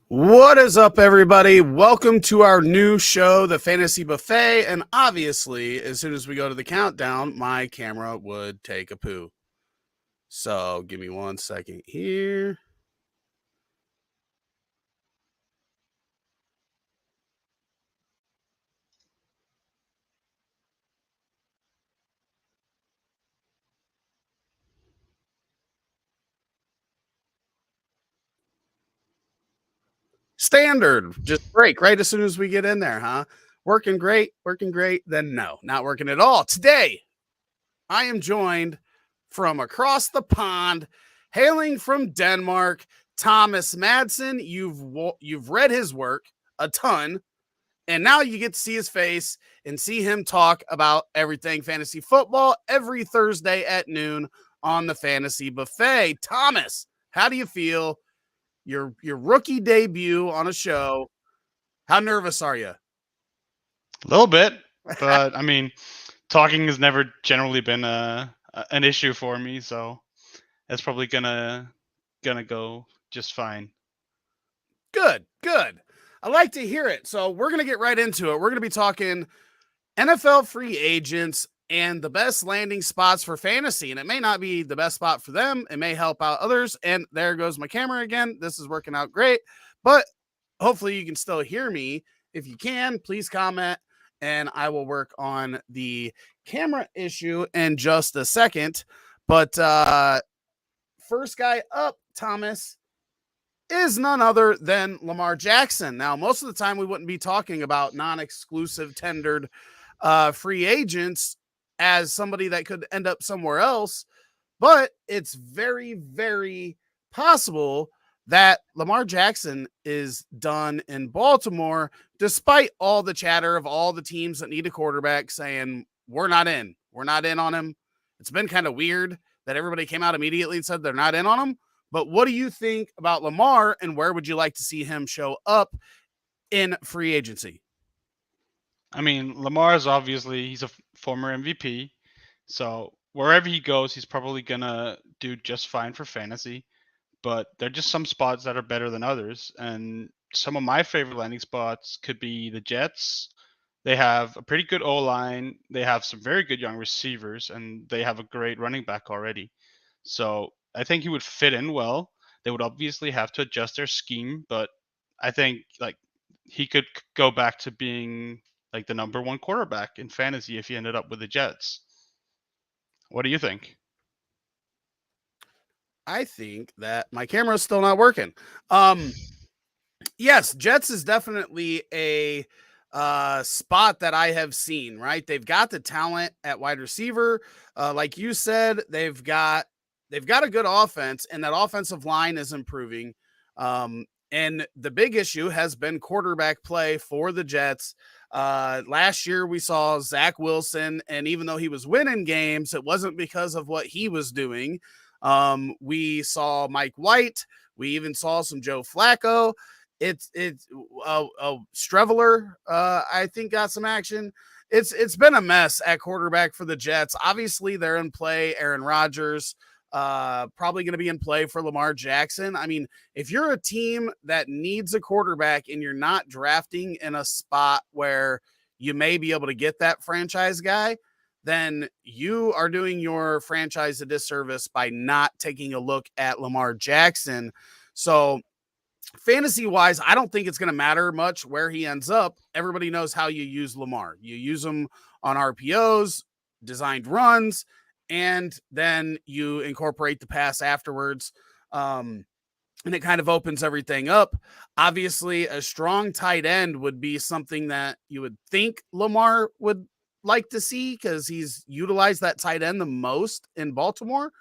What is up, everybody? Welcome to our new show, The Fantasy Buffet. And obviously, as soon as we go to the countdown, my camera would take a poo. So give me 1 second here. Standard, just break right as soon as we get in there, huh? Working great, then no, not working at all. Today, I am joined from across the pond, hailing from Denmark, Thomas Madsen. You've read his work a ton, and now you get to see his face and see him talk about everything fantasy football every Thursday at noon on the Fantasy Buffet. Thomas, how do you feel? Your rookie debut on a show. How nervous are you? A little bit, but I mean, talking has never generally been an issue for me, so it's probably gonna go just fine. Good, good. I like to hear it. So we're gonna get right into it. We're gonna be talking NFL free agents and the best landing spots for fantasy. And it may not be the best spot for them. It may help out others. And there goes my camera again. This is working out great. But hopefully you can still hear me. If you can, please comment and I will work on the camera issue in just a second. But first guy up, Thomas, is none other than Lamar Jackson. Now, most of the time we wouldn't be talking about non-exclusive tendered free agents as somebody that could end up somewhere else, but it's very, very possible that Lamar Jackson is done in Baltimore, despite all the chatter of all the teams that need a quarterback saying, we're not in on him. It's been kind of weird that everybody came out immediately and said they're not in on him. But what do you think about Lamar, and where would you like to see him show up in free agency? I mean, Lamar is obviously he's a former MVP, so wherever he goes, he's probably gonna do just fine for fantasy. But there are just some spots that are better than others, and some of my favorite landing spots could be the Jets. They have a pretty good O line. They have some very good young receivers, and they have a great running back already. So I think he would fit in well. They would obviously have to adjust their scheme, but I think like he could go back to being like the number one quarterback in fantasy if he ended up with the Jets. What do you think? I think that my camera is still not working. Yes, Jets is definitely a spot that I have seen, right? They've got the talent at wide receiver. Like you said, they've got a good offense, and that offensive line is improving. And the big issue has been quarterback play for the Jets. Last year we saw Zach Wilson, and even though he was winning games, it wasn't because of what he was doing. We saw Mike White. We even saw some Joe Flacco. It's Streveler, I think, got some action. It's been a mess at quarterback for the Jets. Obviously, they're in play. Aaron Rodgers, probably going to be in play for Lamar Jackson. I mean, if you're a team that needs a quarterback and you're not drafting in a spot where you may be able to get that franchise guy, then you are doing your franchise a disservice by not taking a look at Lamar Jackson. So fantasy wise, I don't think it's going to matter much where he ends up. Everybody knows how you use Lamar. You use him on RPOs, designed runs, and then you incorporate the pass afterwards. And it kind of opens everything up. Obviously, a strong tight end would be something that you would think Lamar would like to see because he's utilized that tight end the most in Baltimore.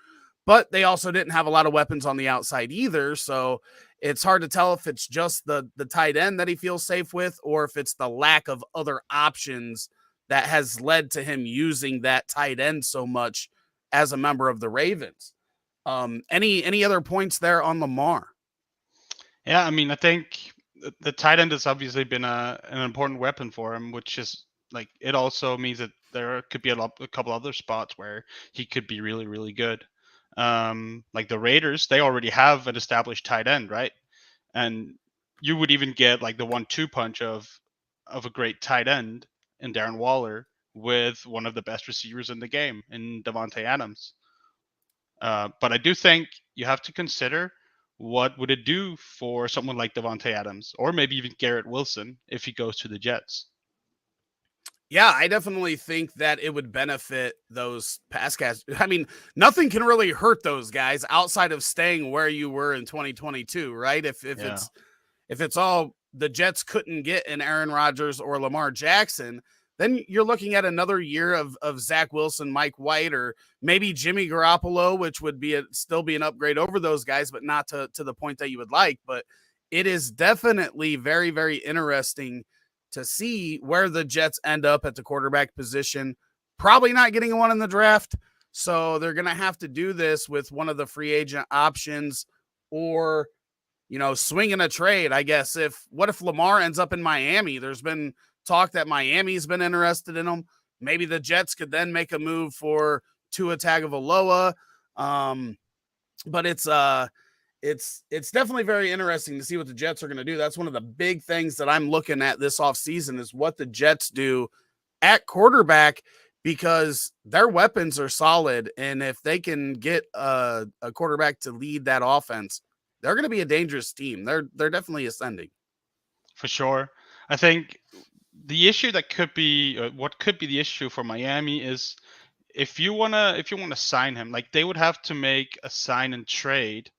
But they also didn't have a lot of weapons on the outside either. So it's hard to tell if it's just the tight end that he feels safe with, or if it's the lack of other options that has led to him using that tight end so much as a member of the Ravens. Any other points there on Lamar? Yeah, I mean, I think the tight end has obviously been an important weapon for him, which is like it also means that there could be a couple other spots where he could be really, really good. Like the Raiders, they already have an established tight end, right? And you would even get like the 1-2 punch of a great tight end in Darren Waller with one of the best receivers in the game in Devontae Adams. But I do think you have to consider what would it do for someone like Devontae Adams or maybe even Garrett Wilson if he goes to the Jets. Yeah, I definitely think that it would benefit those pass catch. I mean, nothing can really hurt those guys outside of staying where you were in 2022, right? Yeah. If it's all the Jets couldn't get an Aaron Rodgers or Lamar Jackson, then you're looking at another year of Zach Wilson, Mike White, or maybe Jimmy Garoppolo, which would be still be an upgrade over those guys, but not to the point that you would like. But it is definitely very, very interesting to see where the Jets end up at the quarterback position. Probably not getting one in the draft. So they're going to have to do this with one of the free agent options or, swinging a trade, I guess. What if Lamar ends up in Miami? There's been talk that Miami's been interested in him. Maybe the Jets could then make a move for Tua Tagovailoa. But it's definitely very interesting to see what the Jets are going to do. That's one of the big things that I'm looking at this offseason is what the Jets do at quarterback because their weapons are solid. And if they can get a quarterback to lead that offense, they're going to be a dangerous team. They're definitely ascending. For sure. I think the issue that could be what could be the issue for Miami is if you want to sign him, like they would have to make a sign and trade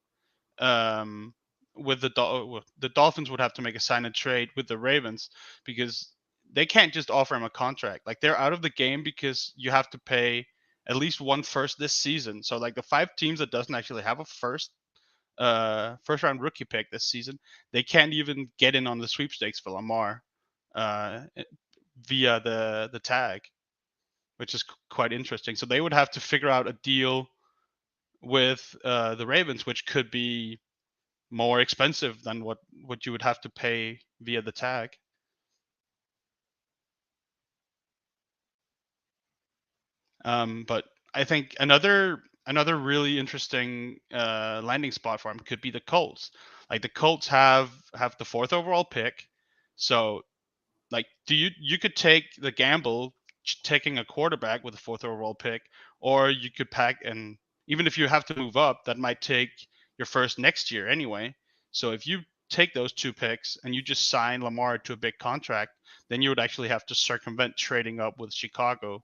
with the Dolphins would have to make a sign and trade with the Ravens because they can't just offer him a contract. Like they're out of the game because you have to pay at least one first this season. So like the 5 teams that doesn't actually have a first round rookie pick this season, they can't even get in on the sweepstakes for Lamar via the tag, which is quite interesting. So they would have to figure out a deal with the Ravens, which could be more expensive than what you would have to pay via the tag. But I think another really interesting landing spot for him could be the Colts. Like the Colts have the 4th overall pick, so like you could take the gamble taking a quarterback with a 4th overall pick, or you could pack, and even if you have to move up, that might take your first next year anyway. So if you take those 2 picks and you just sign Lamar to a big contract, then you would actually have to circumvent trading up with Chicago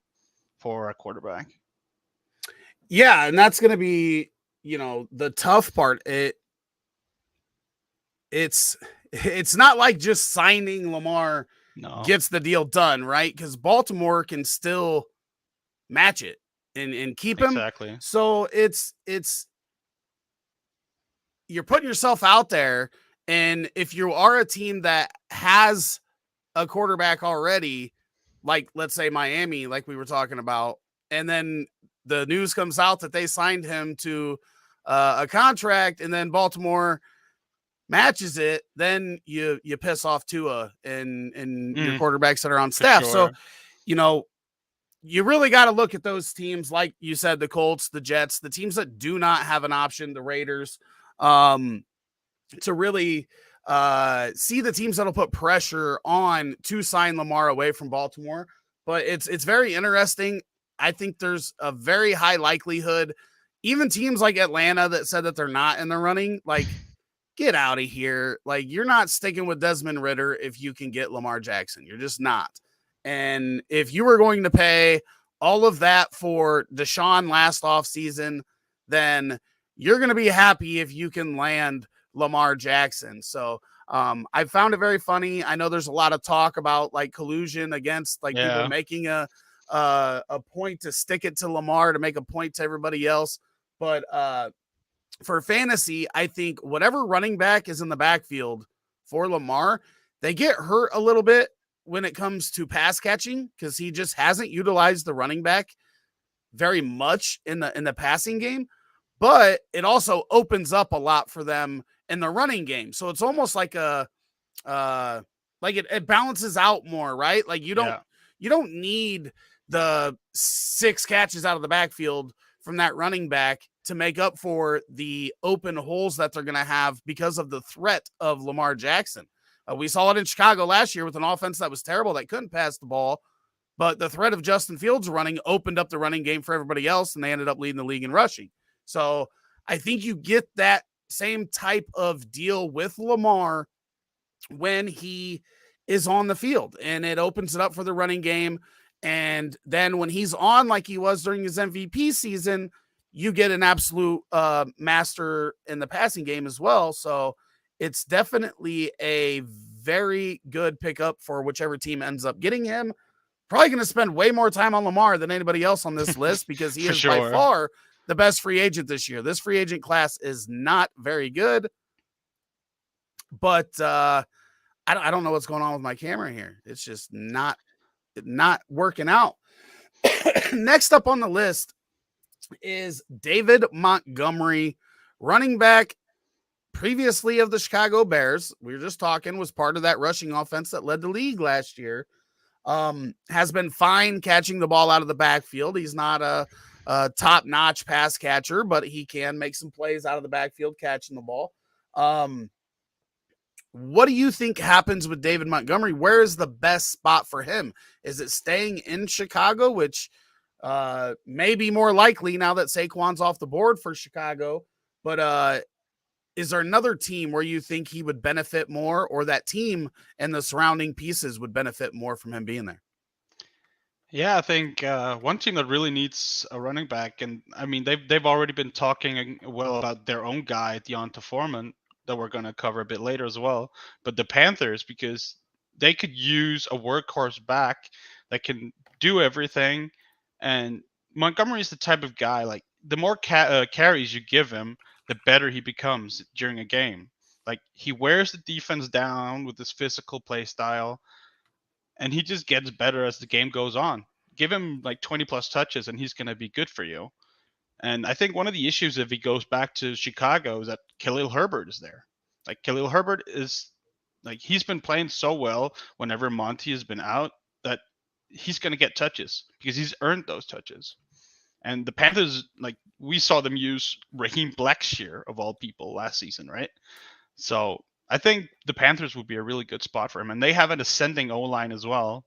for a quarterback. Yeah, and that's going to be, the tough part. It's not like just signing Lamar gets the deal done, right? Because Baltimore can still match it and keep him. Exactly. So it's you're putting yourself out there, and if you are a team that has a quarterback already, like let's say Miami, like we were talking about, and then the news comes out that they signed him to a contract, and then Baltimore matches it, then you piss off Tua and your quarterbacks that are on staff. Sure. So, you really got to look at those teams, like you said, the Colts, the Jets, the teams that do not have an option, the Raiders, to really see the teams that'll put pressure on to sign Lamar away from Baltimore. But it's very interesting. I think there's a very high likelihood, even teams like Atlanta that said that they're not in the running, like, get out of here. Like, you're not sticking with Desmond Ridder if you can get Lamar Jackson. You're just not. And if you were going to pay all of that for Deshaun last offseason, then you're going to be happy if you can land Lamar Jackson. So I found it very funny. I know there's a lot of talk about like collusion against like people making a point to stick it to Lamar to make a point to everybody else. But for fantasy, I think whatever running back is in the backfield for Lamar, they get hurt a little bit when it comes to pass catching because he just hasn't utilized the running back very much in the passing game. But it also opens up a lot for them in the running game. So it's almost like it balances out more, right? Like you don't need the 6 catches out of the backfield from that running back to make up for the open holes that they're going to have because of the threat of Lamar Jackson. We saw it in Chicago last year with an offense that was terrible, that couldn't pass the ball, but the threat of Justin Fields running opened up the running game for everybody else, and they ended up leading the league in rushing. So I think you get that same type of deal with Lamar when he is on the field, and it opens it up for the running game. And then when he's on like he was during his MVP season, you get an absolute master in the passing game as well. So it's definitely a very good pickup for whichever team ends up getting him. Probably going to spend way more time on Lamar than anybody else on this list because he is by far the best free agent this year. This free agent class is not very good, but I don't know what's going on with my camera here. It's just not working out. Next up on the list is David Montgomery, running back previously of the Chicago Bears. We were just talking, was part of that rushing offense that led the league last year. Has been fine catching the ball out of the backfield. He's not a top-notch pass catcher, but he can make some plays out of the backfield catching the ball. What do you think happens with David Montgomery? Where is the best spot for him? Is it staying in Chicago, which may be more likely now that Saquon's off the board for Chicago? But is there another team where you think he would benefit more, or that team and the surrounding pieces would benefit more from him being there? Yeah, I think one team that really needs a running back, and I mean they've already been talking well about their own guy, Deonta Foreman, that we're going to cover a bit later as well. But the Panthers, because they could use a workhorse back that can do everything, and Montgomery is the type of guy, like the more carries you give him, the better he becomes during a game. Like he wears the defense down with his physical play style, and he just gets better as the game goes on. Give him like 20 plus touches and he's going to be good for you. And I think one of the issues if he goes back to Chicago is that Khalil Herbert is there. Like Khalil Herbert is like, he's been playing so well whenever Monty has been out that he's going to get touches because he's earned those touches. And the Panthers, like we saw them use Raheem Blackshear of all people last season, right? So I think the Panthers would be a really good spot for him. And they have an ascending O-line as well.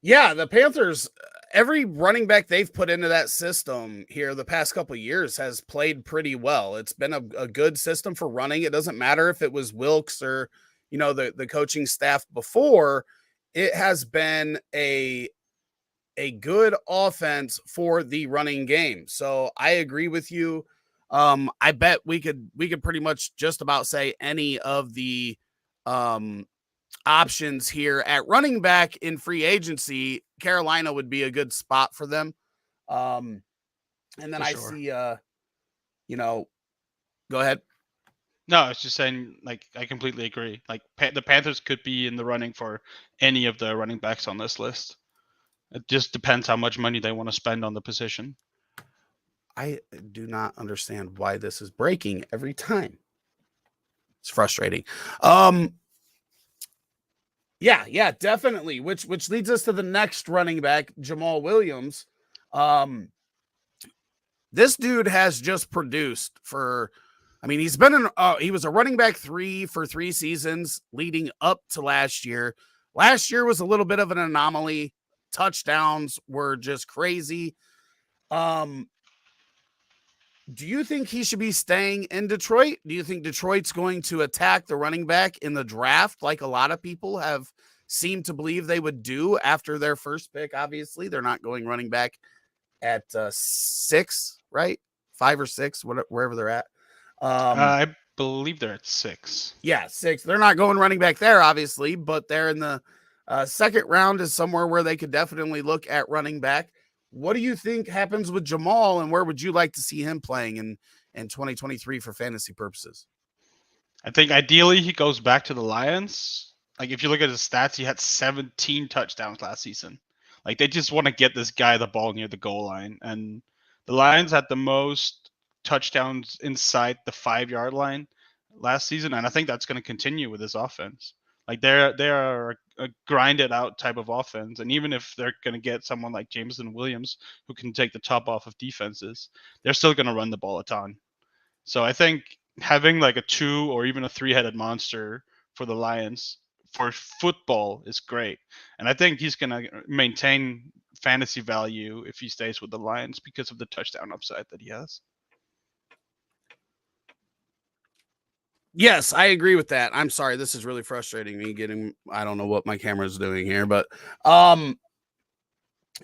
Yeah, the Panthers, every running back they've put into that system here the past couple of years has played pretty well. It's been a good system for running. It doesn't matter if it was Wilkes or, the coaching staff before. It has been a good offense for the running game. So I agree with you. I bet we could pretty much just about say any of the options here at running back in free agency. Carolina would be a good spot for them. And then I see, go ahead. No, I was just saying, like, I completely agree. Like, the Panthers could be in the running for any of the running backs on this list. It just depends how much money they want to spend on the position. I do not understand why this is breaking every time. It's frustrating. Yeah, definitely. Which leads us to the next running back, Jamal Williams. This dude has just produced for, he's been he was a running back 3 for 3 seasons leading up to last year. Last year was a little bit of an anomaly. Touchdowns were just crazy. Do you think he should be staying in Detroit? Do you think Detroit's going to attack the running back in the draft like a lot of people have seemed to believe they would do after their first pick? Obviously, they're not going running back at 6, right? 5 or 6, wherever they're at. I believe they're at 6. Yeah, 6. They're not going running back there, obviously, but they're in the second round is somewhere where they could definitely look at running back. What do you think happens with Jamal, and where would you like to see him playing in 2023 for fantasy purposes? I think ideally he goes back to the Lions. Like if you look at his stats, he had 17 touchdowns last season. Like they just want to get this guy the ball near the goal line. And the Lions had the most touchdowns inside the 5-yard line last season. And I think that's going to continue with his offense. Like they're a grinded out type of offense, and even if they're going to get someone like Jameson Williams who can take the top off of defenses, they're still going to run the ball a ton. So I think having like a 2 or even a 3-headed monster for the Lions for football is great. And I think he's going to maintain fantasy value if he stays with the Lions because of the touchdown upside that he has. Yes, I agree with that. I'm sorry, this is really frustrating me getting, I don't know what my camera's doing here, but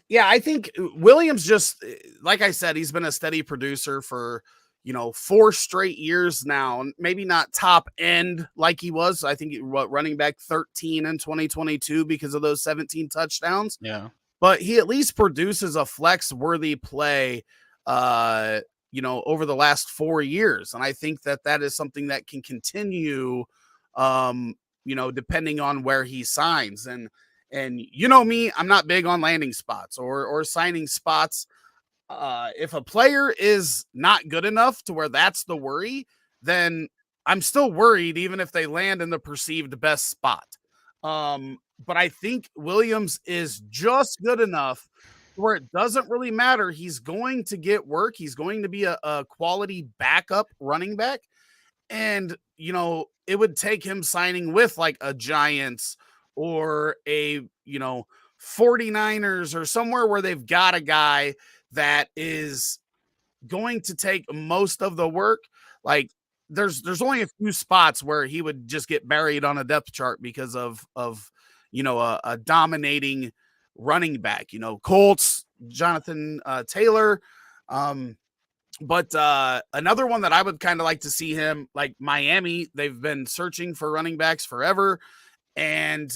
yeah, I think Williams just, like I said, he's been a steady producer for, 4 straight years now, and maybe not top end like he was. I think running back 13 in 2022 because of those 17 touchdowns. Yeah. But he at least produces a flex worthy play, over the last 4 years. And I think that is something that can continue, depending on where he signs. And me, I'm not big on landing spots or signing spots. If a player is not good enough to where that's the worry, then I'm still worried, even if they land in the perceived best spot. But I think Williams is just good enough where it doesn't really matter. He's going to get work. He's going to be a quality backup running back. And, it would take him signing with like a Giants or a, 49ers or somewhere where they've got a guy that is going to take most of the work. Like there's only a few spots where he would just get buried on a depth chart because of a dominating running back, Colts, Jonathan Taylor. But another one that I would kind of like to see him, like Miami, they've been searching for running backs forever. And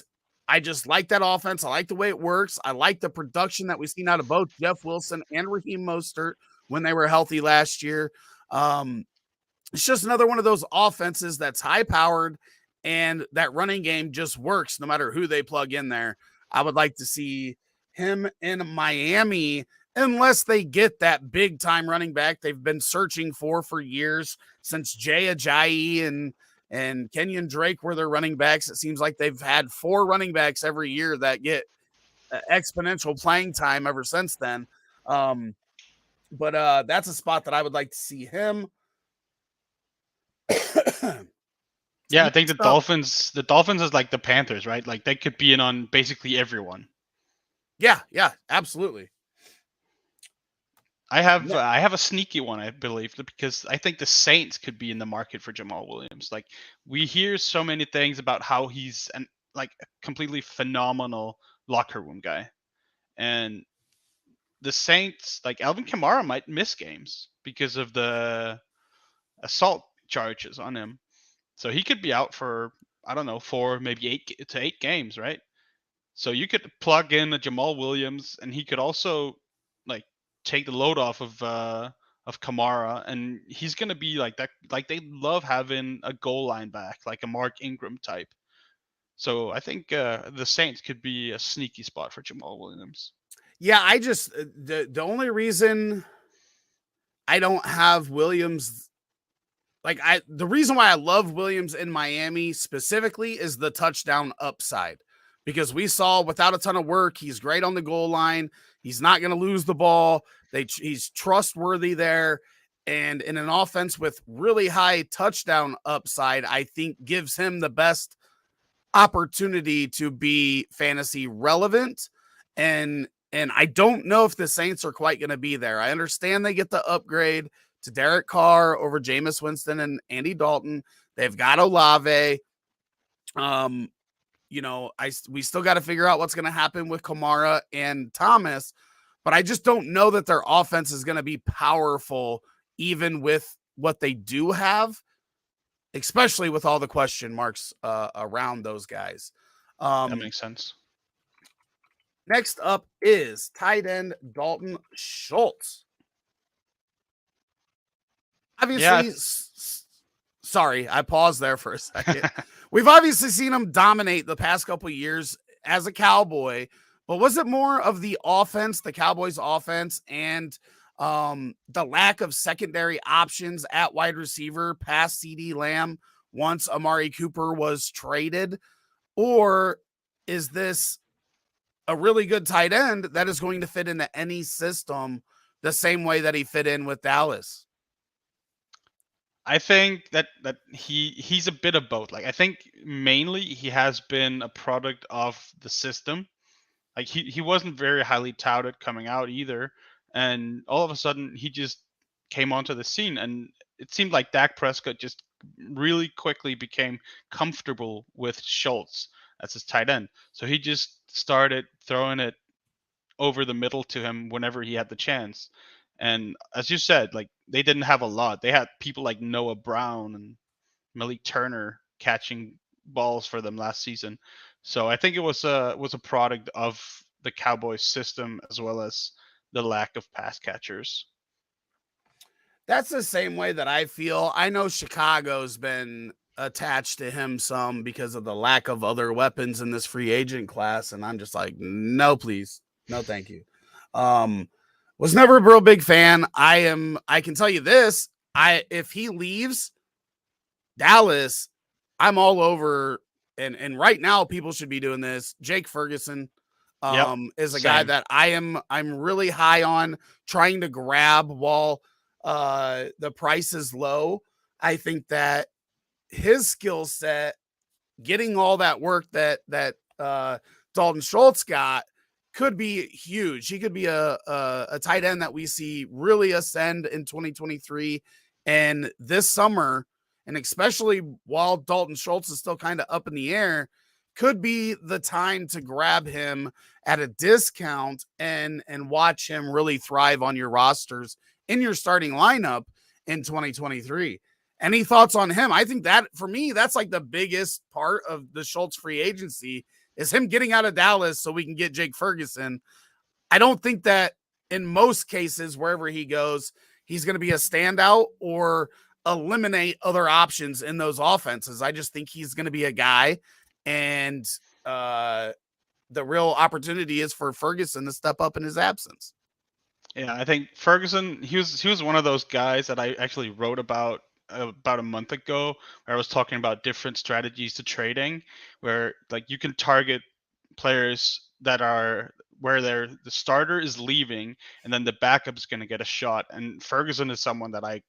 I just like that offense. I like the way it works. I like the production that we've seen out of both Jeff Wilson and Raheem Mostert when they were healthy last year. It's just another one of those offenses that's high powered and that running game just works no matter who they plug in there. I would like to see him in Miami unless they get that big time running back they've been searching for years, since Jay Ajayi and Kenyon Drake were their running backs. It seems like they've had 4 running backs every year that get exponential playing time ever since then. But that's a spot that I would like to see him. Yeah, I think the Dolphins is like the Panthers, right? Like they could be in on basically everyone. Yeah, absolutely. I have a sneaky one, I believe, because I think the Saints could be in the market for Jamal Williams. Like we hear so many things about how he's a completely phenomenal locker room guy, and the Saints, like Alvin Kamara, might miss games because of the assault charges on him. So he could be out for, I don't know, 4, maybe 8 games, right? So you could plug in a Jamal Williams, and he could also like take the load off of Kamara, and he's gonna be like that. Like they love having a goal line back, like a Mark Ingram type. So I think the Saints could be a sneaky spot for Jamal Williams. Yeah, I just the only reason I don't have Williams, the reason why I love Williams in Miami specifically is the touchdown upside, because we saw without a ton of work, he's great on the goal line. He's not going to lose the ball. He's trustworthy there. And in an offense with really high touchdown upside, I think gives him the best opportunity to be fantasy relevant. And I don't know if the Saints are quite going to be there. I understand they get the upgrade to Derek Carr over Jameis Winston and Andy Dalton. They've got Olave. We still got to figure out what's going to happen with Kamara and Thomas, but I just don't know that their offense is going to be powerful, even with what they do have, especially with all the question marks around those guys. That makes sense. Next up is tight end Dalton Schultz. Obviously, sorry, I paused there for a second. We've obviously seen him dominate the past couple of years as a Cowboy, but was it more of the offense, the Cowboys offense, and the lack of secondary options at wide receiver past CeeDee Lamb once Amari Cooper was traded? Or is this a really good tight end that is going to fit into any system the same way that he fit in with Dallas? I think that he's a bit of both. Like I think mainly he has been a product of the system. Like he wasn't very highly touted coming out either, and all of a sudden he just came onto the scene, and it seemed like Dak Prescott just really quickly became comfortable with Schultz as his tight end. So he just started throwing it over the middle to him whenever he had the chance. And as you said, like they didn't have a lot. They had people like Noah Brown and Malik Turner catching balls for them last season. So I think it was a product of the Cowboys system as well as the lack of pass catchers. That's the same way that I feel. I know Chicago's been attached to him some because of the lack of other weapons in this free agent class. And I'm just like, no, please. No, thank you. Was never a real big fan. I can tell you this. If he leaves Dallas, I'm all over. And right now people should be doing this. Jake Ferguson is a guy that I'm really high on trying to grab while the price is low. I think that his skill set, getting all that work that Dalton Schultz got, could be huge. He could be a tight end that we see really ascend in 2023 and this summer, and especially while Dalton Schultz is still kind of up in the air, could be the time to grab him at a discount and watch him really thrive on your rosters in your starting lineup in 2023. Any thoughts on him? I think that for me, that's like the biggest part of the Schultz free agency is him getting out of Dallas so we can get Jake Ferguson. I don't think that in most cases, wherever he goes, he's going to be a standout or eliminate other options in those offenses. I just think he's going to be a guy, and the real opportunity is for Ferguson to step up in his absence. Yeah, I think Ferguson, he was one of those guys that I actually wrote about a month ago, where I was talking about different strategies to trading, where like you can target players that are where the starter is leaving and then the backup is going to get a shot. And Ferguson is someone that I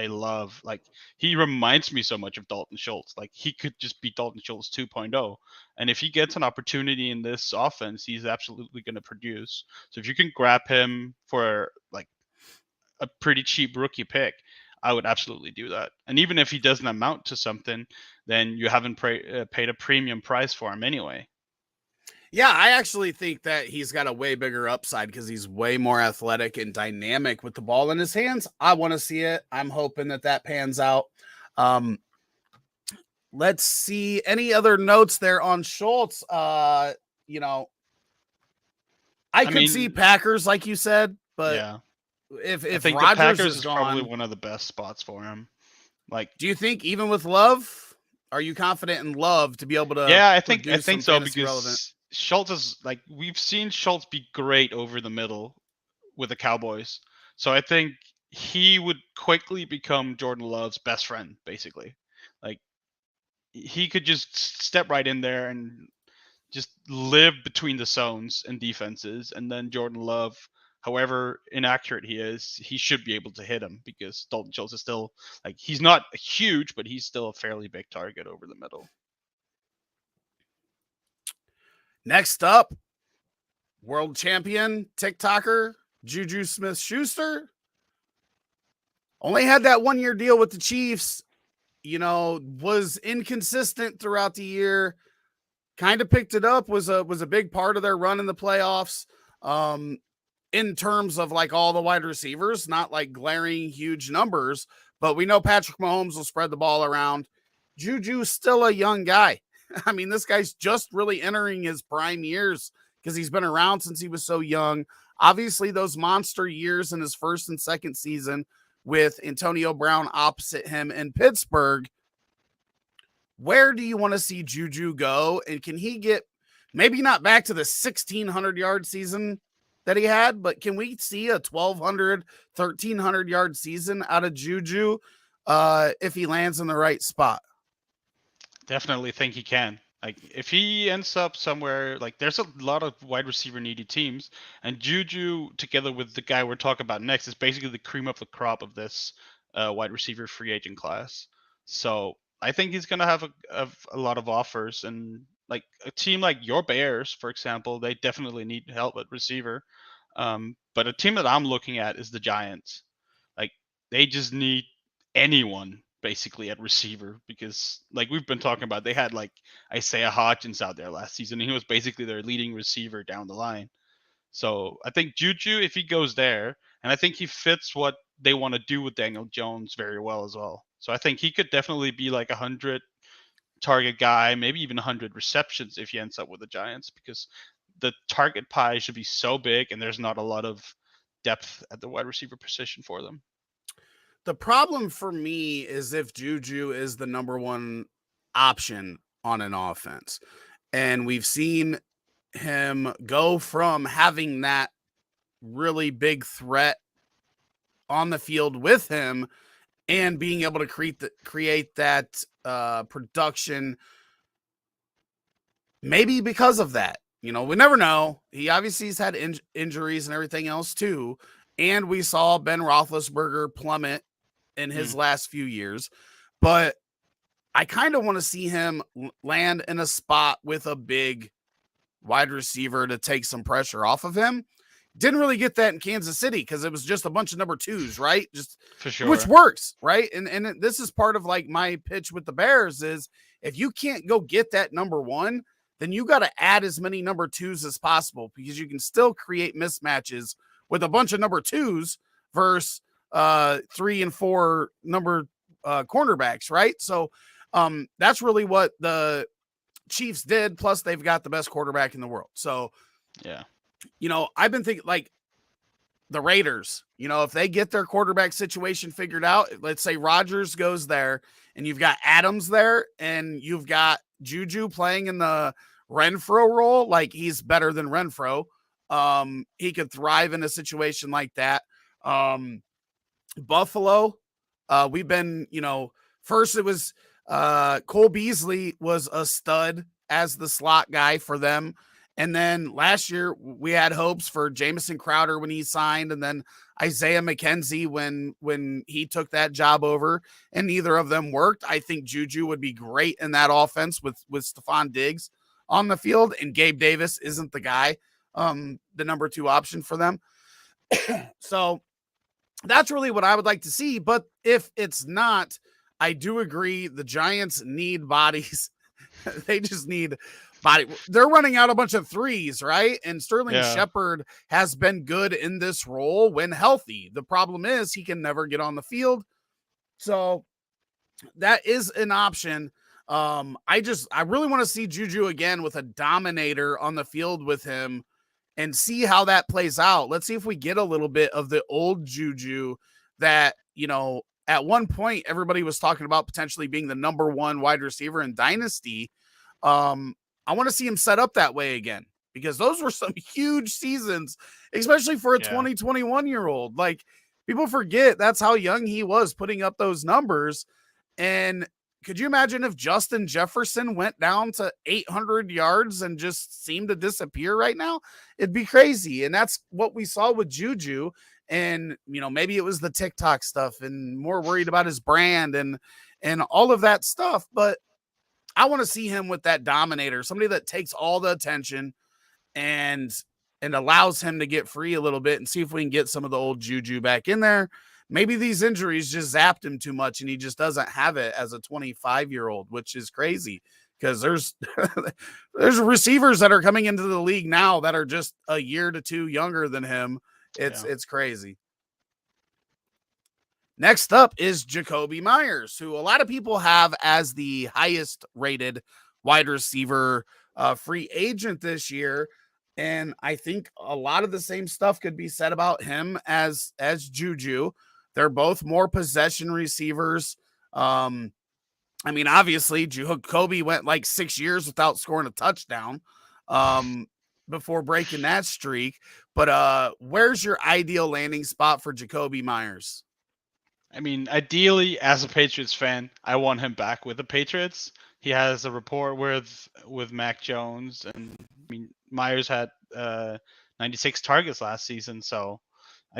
love. Like he reminds me so much of Dalton Schultz. Like he could just be Dalton Schultz 2.0. And if he gets an opportunity in this offense, he's absolutely going to produce. So if you can grab him for like a pretty cheap rookie pick, I would absolutely do that. And even if he doesn't amount to something, then you haven't paid a premium price for him anyway. Yeah, I actually think that he's got a way bigger upside because he's way more athletic and dynamic with the ball in his hands. I want to see it. I'm hoping that pans out. Let's see any other notes there on Schultz. I could see Packers, like you said, but yeah. If I think Rodgers the Packers is is probably gone, one of the best spots for him. Like, do you think even with Love, are you confident in Love to be able to? Yeah, I think so because relevant? Schultz is like we've seen Schultz be great over the middle with the Cowboys, so I think he would quickly become Jordan Love's best friend, basically. Like he could just step right in there and just live between the zones and defenses, and then Jordan Love, however inaccurate he is, he should be able to hit him because Dalton Schultz is still like he's not huge, but he's still a fairly big target over the middle. Next up, world champion TikToker Juju Smith-Schuster only had that 1-year deal with the Chiefs. Was inconsistent throughout the year. Kind of picked it up, was a big part of their run in the playoffs. In terms of like all the wide receivers, not like glaring huge numbers, but we know Patrick Mahomes will spread the ball around. Juju's still a young guy. I mean, this guy's just really entering his prime years because he's been around since he was so young. Obviously, those monster years in his first and second season with Antonio Brown opposite him in Pittsburgh. Where do you want to see Juju go? And can he get maybe not back to the 1,600-yard season that he had, but can we see a 1,200, 1,300-yard season out of Juju if he lands in the right spot? Definitely think he can. Like if he ends up somewhere, like there's a lot of wide receiver needy teams, and Juju together with the guy we're talking about next is basically the cream of the crop of this wide receiver free agent class. So I think he's gonna have a lot of offers, and like a team like your Bears, for example, they definitely need help at receiver. But a team that I'm looking at is the Giants. Like they just need anyone basically at receiver because like we've been talking about, they had like Isaiah Hodgins out there last season, and he was basically their leading receiver down the line. So I think Juju, if he goes there, and I think he fits what they want to do with Daniel Jones very well as well. So I think he could definitely be like 100 target guy, maybe even 100 receptions if he ends up with the Giants, because the target pie should be so big and there's not a lot of depth at the wide receiver position for them. The problem for me is if Juju is the number one option on an offense. And we've seen him go from having that really big threat on the field with him and being able to create that production, maybe because of that. You know, we never know. He obviously has had injuries and everything else too. And we saw Ben Roethlisberger plummet in his last few years. But I kind of want to see him land in a spot with a big wide receiver to take some pressure off of him. Didn't really get that in Kansas City because it was just a bunch of number twos, right? Just for sure, which works, right? And this is part of like my pitch with the Bears is if you can't go get that number one, then you got to add as many number twos as possible because you can still create mismatches with a bunch of number twos versus 3 and 4 number cornerbacks, right? So that's really what the Chiefs did. Plus, they've got the best quarterback in the world. So, yeah, you know, I've been thinking like the Raiders, you know, if they get their quarterback situation figured out, let's say Rodgers goes there and you've got Adams there and you've got Juju playing in the Renfro role, like he's better than Renfro. He could thrive in a situation like that. Buffalo, we've been, you know, first it was Cole Beasley was a stud as the slot guy for them. And then last year we had hopes for Jamison Crowder when he signed, and then Isaiah McKenzie when he took that job over, and neither of them worked. I think Juju would be great in that offense with Stephon Diggs on the field, and Gabe Davis isn't the guy, the number 2 option for them. So that's really what I would like to see. But if it's not, I do agree the Giants need bodies. They just need body. They're running out a bunch of threes, right? And Sterling Shepard has been good in this role when healthy. The problem is he can never get on the field. So that is an option. I really want to see Juju again with a dominator on the field with him and see how that plays out. Let's see if we get a little bit of the old Juju that, you know, at one point everybody was talking about potentially being the number 1 wide receiver in Dynasty. I want to see him set up that way again because those were some huge seasons, especially for a 2021-year-old. Like people forget that's how young he was putting up those numbers. And could you imagine if Justin Jefferson went down to 800 yards and just seemed to disappear right now? It'd be crazy. And that's what we saw with Juju. And, you know, maybe it was the TikTok stuff and more worried about his brand and all of that stuff. But I want to see him with that dominator, somebody that takes all the attention and allows him to get free a little bit and see if we can get some of the old Juju back in there. Maybe these injuries just zapped him too much and he just doesn't have it as a 25-year-old, which is crazy because there's receivers that are coming into the league now that are just a year to 2 younger than him. It's crazy. Next up is Jacoby Myers, who a lot of people have as the highest rated wide receiver free agent this year. And I think a lot of the same stuff could be said about him as Juju. They're both more possession receivers. I mean, obviously, Jacoby went like 6 years without scoring a touchdown before breaking that streak. But where's your ideal landing spot for Jacoby Myers? I mean, ideally, as a Patriots fan, I want him back with the Patriots he has a rapport with Mac Jones, and I mean Myers had 96 targets last season, so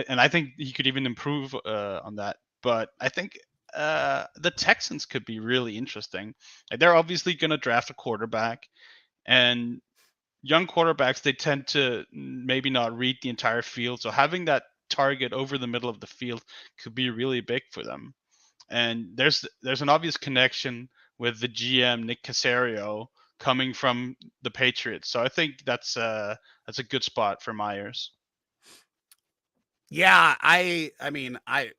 and I think he could even improve on that. But I think the Texans could be really interesting. Like, they're obviously going to draft a quarterback, and young quarterbacks, they tend to maybe not read the entire field. So having that target over the middle of the field could be really big for them. And there's an obvious connection with the GM Nick Casario coming from the Patriots. So I think that's a good spot for Myers. Yeah, I mean, I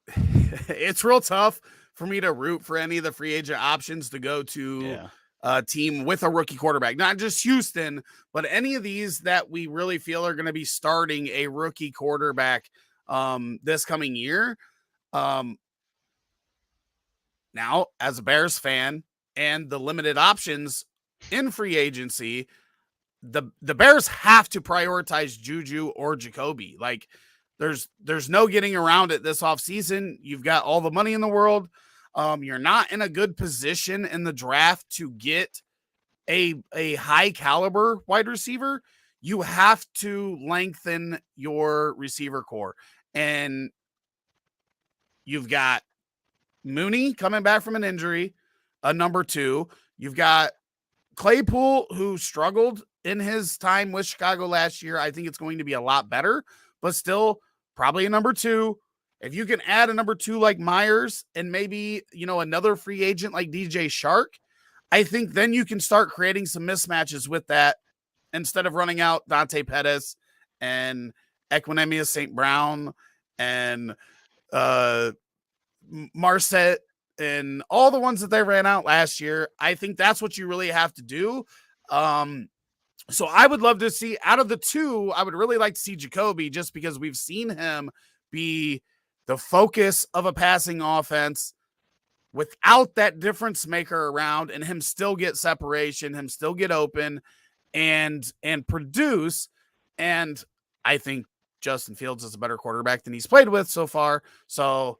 it's real tough for me to root for any of the free agent options to go to Yeah. a team with a rookie quarterback. Not just Houston, but any of these that we really feel are going to be starting a rookie quarterback this coming year. Um Now, as a Bears fan and the limited options in free agency, the Bears have to prioritize Juju or Jacoby. Like there's no getting around it this offseason. You've got all the money in the world. You're not in a good position in the draft to get a high caliber wide receiver. You have to lengthen your receiver core. And you've got Mooney coming back from an injury, a number two. You've got Claypool, who struggled in his time with Chicago last year. I think it's going to be a lot better, but still probably a number two. If you can add a number two like Myers and maybe, another free agent like DJ Shark, I think then you can start creating some mismatches with that instead of running out Dante Pettis and Equinemius St. Brown and Marset and all the ones that they ran out last year. I think that's what you really have to do. So I would love to see, out of the two, I would really like to see Jacoby, just because we've seen him be the focus of a passing offense without that difference maker around, and him still get separation, him still get open and produce. And I think Justin Fields is a better quarterback than he's played with so far. So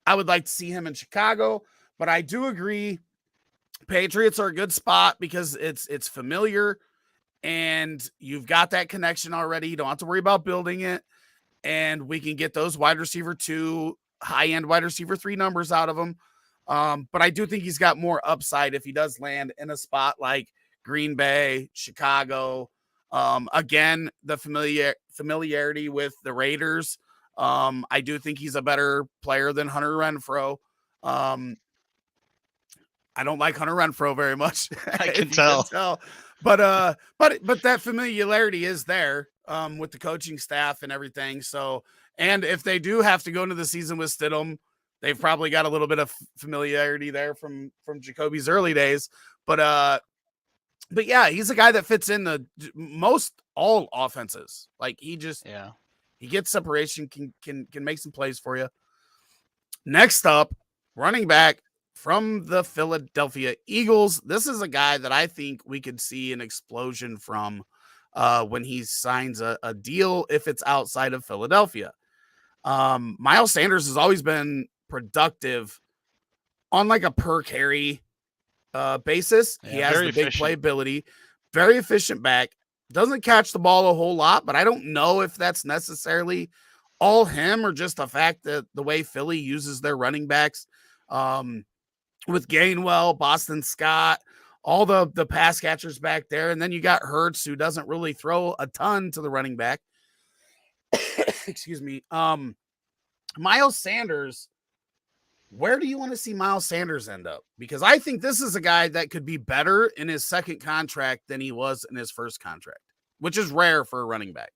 I would like to see him in Chicago, but I do agree Patriots are a good spot because it's familiar and you've got that connection already. You don't have to worry about building it, and we can get those wide receiver 2, high-end wide receiver 3 numbers out of him. But I do think he's got more upside if he does land in a spot like Green Bay, Chicago. Again, the familiarity with the Raiders. I do think he's a better player than Hunter Renfrow. I don't like Hunter Renfrow very much. I can tell. But that familiarity is there with the coaching staff and everything. So, and if they do have to go into the season with Stidham, they've probably got a little bit of familiarity there from Jacoby's early days. But yeah, he's a guy that fits in the most all offenses. Like he gets separation, can make some plays for you. Next up, running back from the Philadelphia Eagles. This is a guy that I think we could see an explosion from when he signs a deal if it's outside of Philadelphia. Miles Sanders has always been productive on like a per carry basis. Yeah, he has the big efficient playability, very efficient back. Doesn't catch the ball a whole lot, but I don't know if that's necessarily all him or just the fact that the way Philly uses their running backs with Gainwell, Boston Scott, all the pass catchers back there. And then you got Hurts, who doesn't really throw a ton to the running back. Excuse me. Miles Sanders, where do you want to see Miles Sanders end up? Because I think this is a guy that could be better in his second contract than he was in his first contract, which is rare for a running back.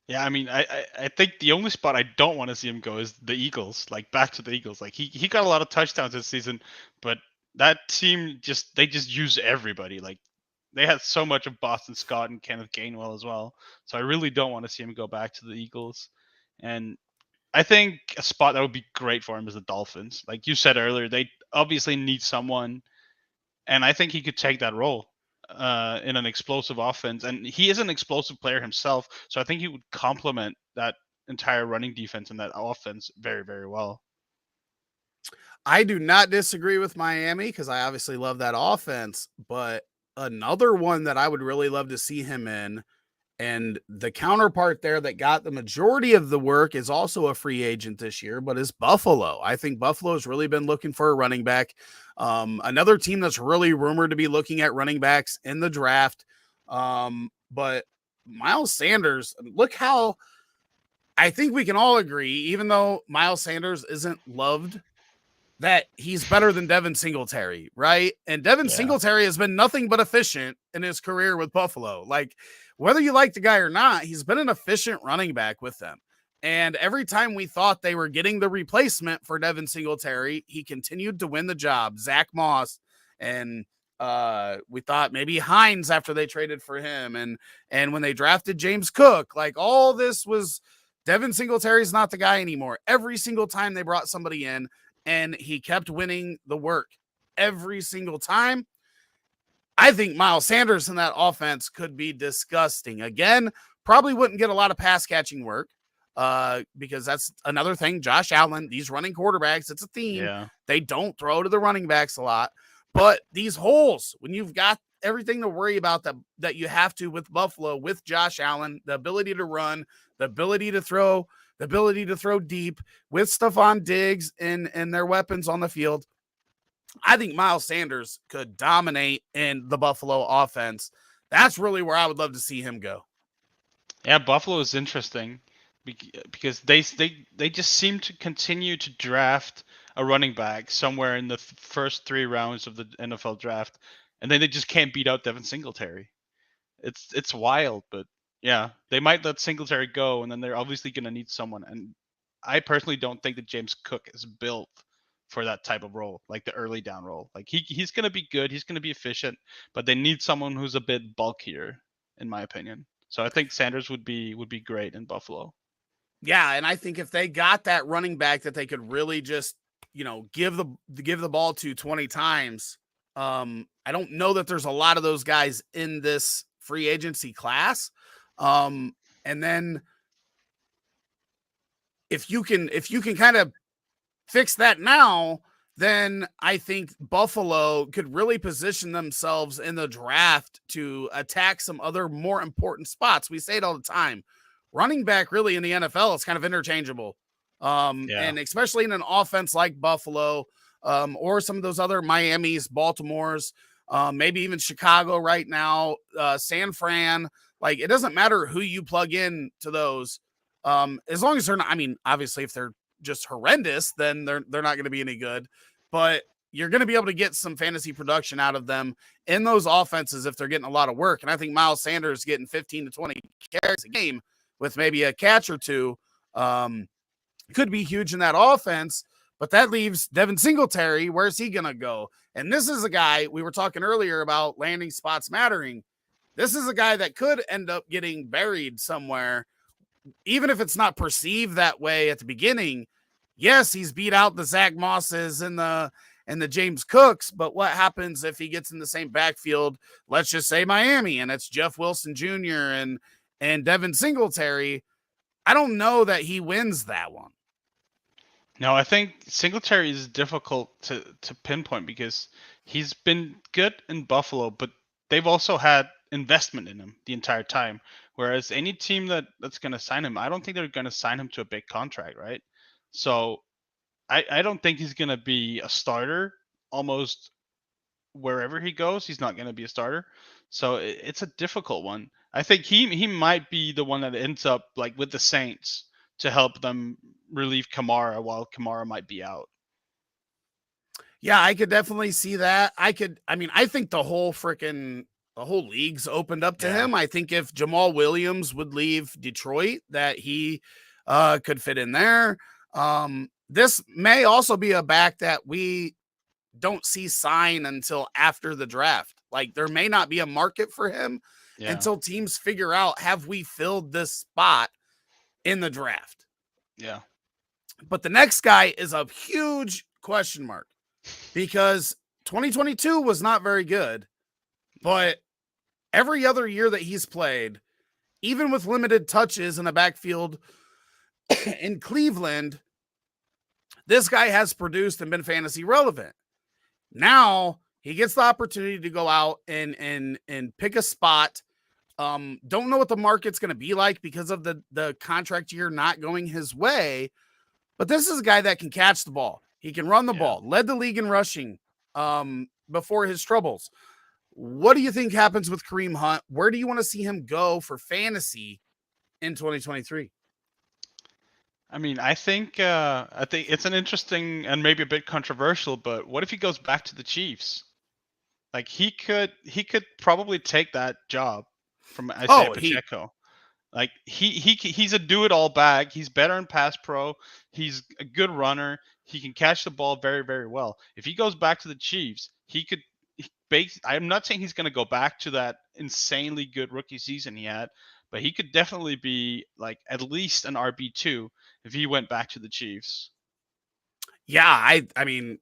Yeah, I mean, I think the only spot I don't want to see him go is the Eagles, like back to the Eagles. Like he got a lot of touchdowns this season, but that team they just use everybody. Like they had so much of Boston Scott and Kenneth Gainwell as well. So I really don't want to see him go back to the Eagles. And I think a spot that would be great for him is the Dolphins. Like you said earlier, they obviously need someone, and I think he could take that role in an explosive offense. And he is an explosive player himself, so I think he would complement that entire running defense and that offense very, very well. I do not disagree with Miami because I obviously love that offense, but another one that I would really love to see him in, and the counterpart there that got the majority of the work is also a free agent this year, but is Buffalo. I think Buffalo's really been looking for a running back. Another team that's really rumored to be looking at running backs in the draft. But Miles Sanders, look how I think we can all agree, even though Miles Sanders isn't loved, that he's better than Devin Singletary, right? And Devin Singletary has been nothing but efficient in his career with Buffalo. Like, whether you like the guy or not, he's been an efficient running back with them. And every time we thought they were getting the replacement for Devin Singletary, he continued to win the job. Zach Moss, and we thought maybe Hines after they traded for him, and when they drafted James Cook, like all this was Devin Singletary's not the guy anymore. Every single time they brought somebody in, and he kept winning the work every single time. I think Miles Sanders in that offense could be disgusting. Again, probably wouldn't get a lot of pass catching work because that's another thing. Josh Allen, these running quarterbacks, it's a theme. Yeah. They don't throw to the running backs a lot. But these holes, when you've got everything to worry about that you have to with Buffalo, with Josh Allen, the ability to run, the ability to throw deep with Stephon Diggs and their weapons on the field. I think Miles Sanders could dominate in the Buffalo offense. That's really where I would love to see him go. Yeah, Buffalo is interesting because they just seem to continue to draft a running back somewhere in the first 3 rounds of the NFL draft, and then they just can't beat out Devin Singletary. It's wild, but yeah, they might let Singletary go, and then they're obviously going to need someone. And I personally don't think that James Cook is built for that type of role, like the early down role. Like he's going to be good, he's going to be efficient, but they need someone who's a bit bulkier, in my opinion. So I think Sanders would be great in Buffalo. Yeah, and I think if they got that running back that they could really just, give the ball to 20 times, I don't know that there's a lot of those guys in this free agency class. And then if you can kind of fix that now, then I think Buffalo could really position themselves in the draft to attack some other more important spots. We say it all the time. Running back really in the NFL is kind of interchangeable. And especially in an offense like Buffalo, or some of those other Miami's, Baltimore's, maybe even Chicago right now, San Fran. Like, it doesn't matter who you plug in to those, as long as they're not. I mean, obviously, if they're just horrendous, then they're not going to be any good. But you're going to be able to get some fantasy production out of them in those offenses if they're getting a lot of work. And I think Miles Sanders getting 15 to 20 carries a game with maybe a catch or two could be huge in that offense. But that leaves Devin Singletary. Where's he going to go? And this is a guy, we were talking earlier about landing spots mattering. This is a guy that could end up getting buried somewhere, even if it's not perceived that way at the beginning. Yes, he's beat out the Zach Mosses and the James Cooks, but what happens if he gets in the same backfield? Let's just say Miami, and it's Jeff Wilson Jr. and Devin Singletary. I don't know that he wins that one. No, I think Singletary is difficult to pinpoint because he's been good in Buffalo, but they've also had investment in him the entire time. Whereas any team that's going to sign him, I don't think they're going to sign him to a big contract, right? So I don't think he's going to be a starter almost wherever he goes. He's not going to be a starter. So it's a difficult one. I think he might be the one that ends up like with the Saints to help them relieve Kamara while Kamara might be out. Yeah, I could definitely see that. I think the whole league's opened up to him. I think if Jamal Williams would leave Detroit, that he could fit in there. This may also be a back that we don't see sign until after the draft. Like, there may not be a market for him until teams figure out, have we filled this spot in the draft? Yeah. But the next guy is a huge question mark because 2022 was not very good, but every other year that he's played, even with limited touches in the backfield in Cleveland, This guy has produced and been fantasy relevant. Now he gets the opportunity to go out and pick a spot. Don't know what the market's going to be like because of the contract year not going his way. But this is a guy that can catch the ball. He can run the ball. Led the league in rushing before his troubles. What do you think happens with Kareem Hunt? Where do you want to see him go for fantasy in 2023? I mean, I think it's an interesting and maybe a bit controversial, but what if he goes back to the Chiefs? Like he could probably take that job from Isaiah Pacheco. Like he's a do-it-all back. He's better in pass pro. He's a good runner. He can catch the ball very, very well. If he goes back to the Chiefs, he could I'm not saying he's going to go back to that insanely good rookie season he had, but he could definitely be like at least an RB2 if he went back to the Chiefs. Yeah, I mean,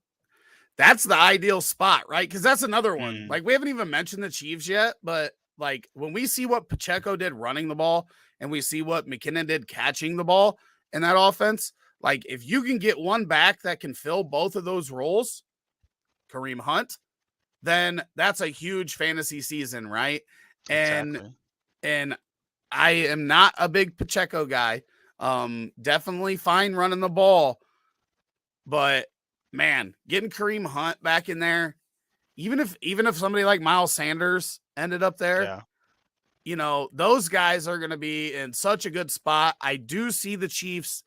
that's the ideal spot, right? Because that's another one. Like, we haven't even mentioned the Chiefs yet, but like when we see what Pacheco did running the ball and we see what McKinnon did catching the ball in that offense, like if you can get one back that can fill both of those roles, Kareem Hunt, then that's a huge fantasy season, right? Exactly. And I am not a big Pacheco guy. Definitely fine running the ball, but man, getting Kareem Hunt back in there, even if somebody like Miles Sanders ended up there, those guys are going to be in such a good spot. I do see the Chiefs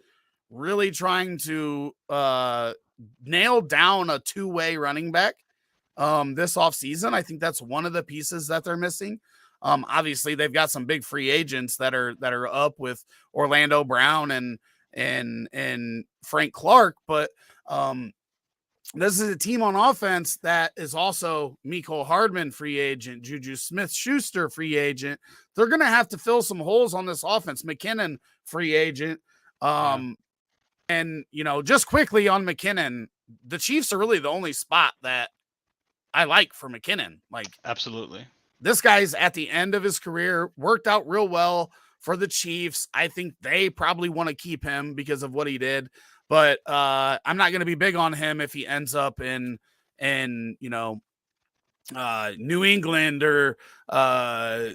really trying to nail down a two-way running back this offseason. I think that's one of the pieces that they're missing. Obviously, they've got some big free agents that are up with Orlando Brown and Frank Clark, but this is a team on offense that is also Mecole Hardman free agent, Juju Smith-Schuster free agent. They're going to have to fill some holes on this offense. McKinnon free agent. And, just quickly on McKinnon, the Chiefs are really the only spot that I like for McKinnon. Like, absolutely. This guy's at the end of his career, worked out real well for the Chiefs. I think they probably want to keep him because of what he did. But I'm not going to be big on him if he ends up in New England or LA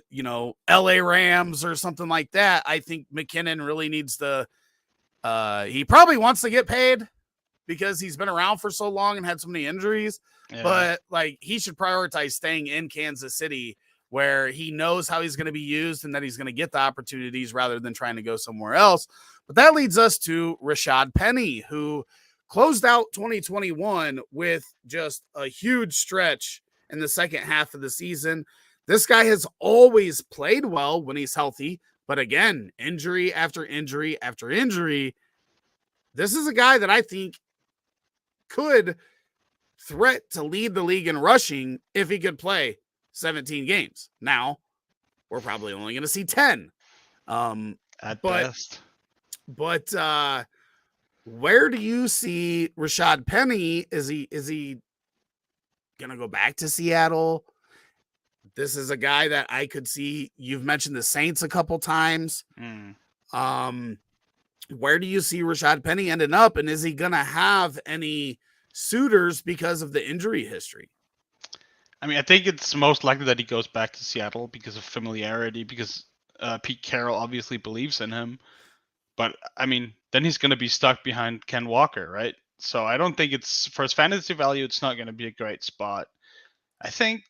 Rams or something like that. I think McKinnon really needs to. He probably wants to get paid because he's been around for so long and had so many injuries. Yeah. But like he should prioritize staying in Kansas City where he knows how he's going to be used and that he's going to get the opportunities rather than trying to go somewhere else. But that leads us to Rashad Penny, who closed out 2021 with just a huge stretch in the second half of the season. This guy has always played well when he's healthy, but again, injury after injury after injury. This is a guy that I think could threat to lead the league in rushing if he could play 17 games. Now, we're probably only going to see 10. At best. But where do you see Rashad Penny? Is he going to go back to Seattle? This is a guy that I could see. You've mentioned the Saints a couple times. Where do you see Rashad Penny ending up? And is he going to have any suitors because of the injury history? I mean, I think it's most likely that he goes back to Seattle because of familiarity, because Pete Carroll obviously believes in him. But, I mean, then he's going to be stuck behind Ken Walker, right? So I don't think it's, for his fantasy value, it's not going to be a great spot. I think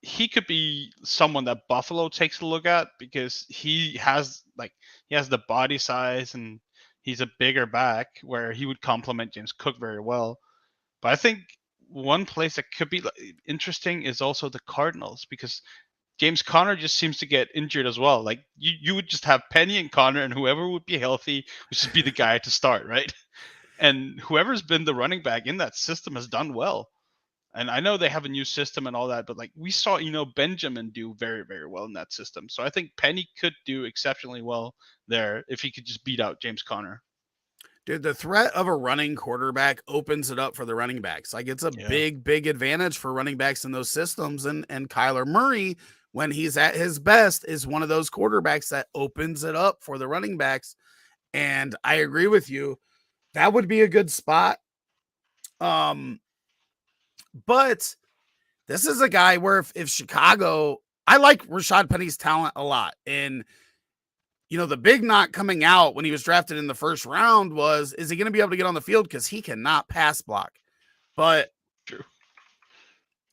he could be someone that Buffalo takes a look at because he has the body size and he's a bigger back where he would complement James Cook very well. But I think one place that could be interesting is also the Cardinals, because James Conner just seems to get injured as well. Like you would just have Penny and Conner, and whoever would be healthy would just be the guy to start, right? And whoever's been the running back in that system has done well. And I know they have a new system and all that, but like we saw, Benjamin do very, very well in that system. So I think Penny could do exceptionally well there if he could just beat out James Conner. Dude, the threat of a running quarterback opens it up for the running backs. Like it's a big, big advantage for running backs in those systems. And Kyler Murray, when he's at his best, is one of those quarterbacks that opens it up for the running backs. And I agree with you. That would be a good spot. But this is a guy where if Chicago, I like Rashad Penny's talent a lot. And, the big knock coming out when he was drafted in the first round was, is he going to be able to get on the field? Because he cannot pass block. But True.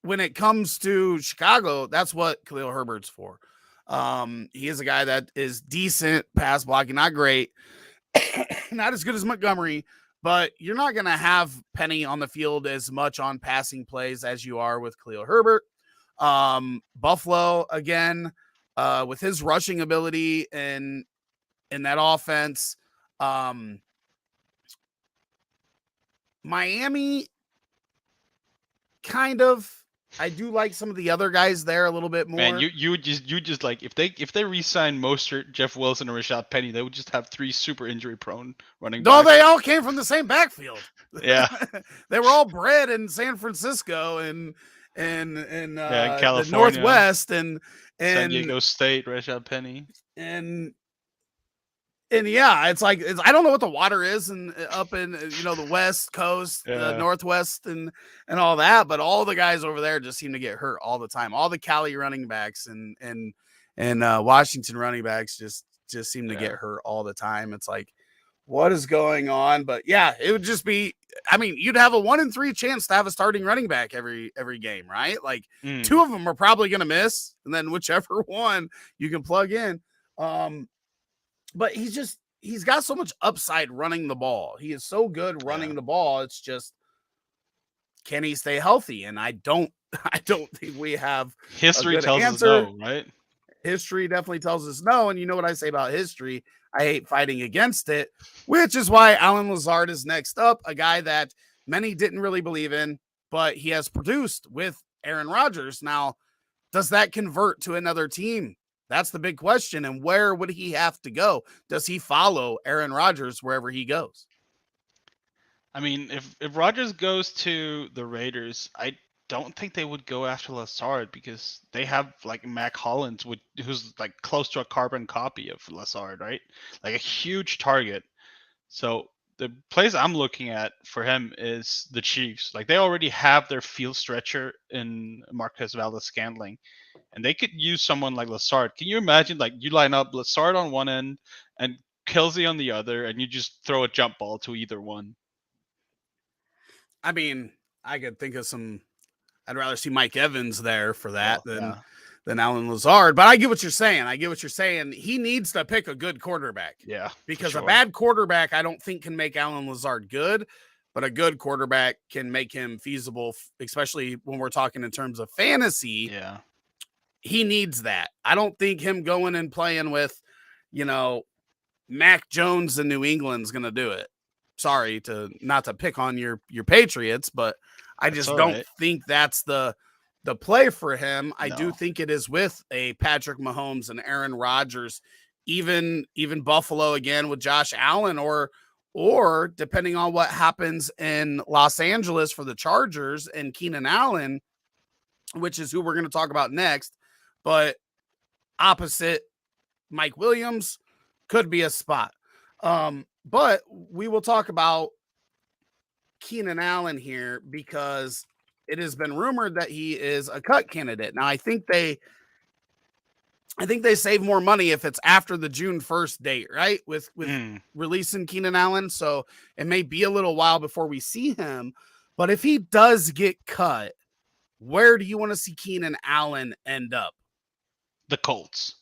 when it comes to Chicago, that's what Khalil Herbert's for. He is a guy that is decent pass blocking, not great, not as good as Montgomery, but you're not going to have Penny on the field as much on passing plays as you are with Khalil Herbert. Buffalo, again, with his rushing ability in that offense. Miami, kind of. I do like some of the other guys there a little bit more. Man, you just like if they re-sign Mostert, Jeff Wilson, and Rashad Penny, they would just have 3 super injury prone running backs. No, they all came from the same backfield. Yeah. They were all bred in San Francisco and California, the Northwest and San Diego State, Rashad Penny. And yeah, it's like I don't know what the water is and up in the West Coast, the Northwest, and all that, but all the guys over there just seem to get hurt all the time. All the Cali running backs and Washington running backs just seem to get hurt all the time. It's like, what is going on? But yeah, it would just be. I mean, you'd have a 1 in 3 chance to have a starting running back every game, right? Like 2 of them are probably going to miss, and then whichever one you can plug in. But he's got so much upside running the ball. He is so good running the ball. It's just, can he stay healthy? And I don't think we have history tells us no, right? History definitely tells us no. And you know what I say about history? I hate fighting against it, which is why Allen Lazard is next up, a guy that many didn't really believe in, but he has produced with Aaron Rodgers. Now, does that convert to another team? That's the big question. And where would he have to go? Does he follow Aaron Rodgers wherever he goes? I mean, if Rodgers goes to the Raiders, I don't think they would go after Lazard because they have like Mac Hollins, who's like close to a carbon copy of Lazard, right? Like a huge target. So the place I'm looking at for him is the Chiefs. Like they already have their field stretcher in Marquez Valdes-Scantling. And they could use someone like Lazard. Can you imagine, like, you line up Lazard on one end and Kelsey on the other, and you just throw a jump ball to either one? I mean, I could think of some. I'd rather see Mike Evans there for that than Allen Lazard. But I get what you're saying. He needs to pick a good quarterback. Yeah. Because a bad quarterback, I don't think can make Allen Lazard good. But a good quarterback can make him feasible, especially when we're talking in terms of fantasy. Yeah. He needs that. I don't think him going and playing with, Mac Jones in New England's going to do it. Sorry not to pick on your Patriots, but I just don't think that's the play for him. I do think it is with a Patrick Mahomes and Aaron Rodgers, even Buffalo again with Josh Allen, or depending on what happens in Los Angeles for the Chargers and Keenan Allen, which is who we're going to talk about next. But opposite Mike Williams could be a spot. But we will talk about Keenan Allen here because it has been rumored that he is a cut candidate. Now, I think they save more money if it's after the June 1st date, right? With releasing Keenan Allen. So it may be a little while before we see him. But if he does get cut, where do you want to see Keenan Allen end up? The Colts.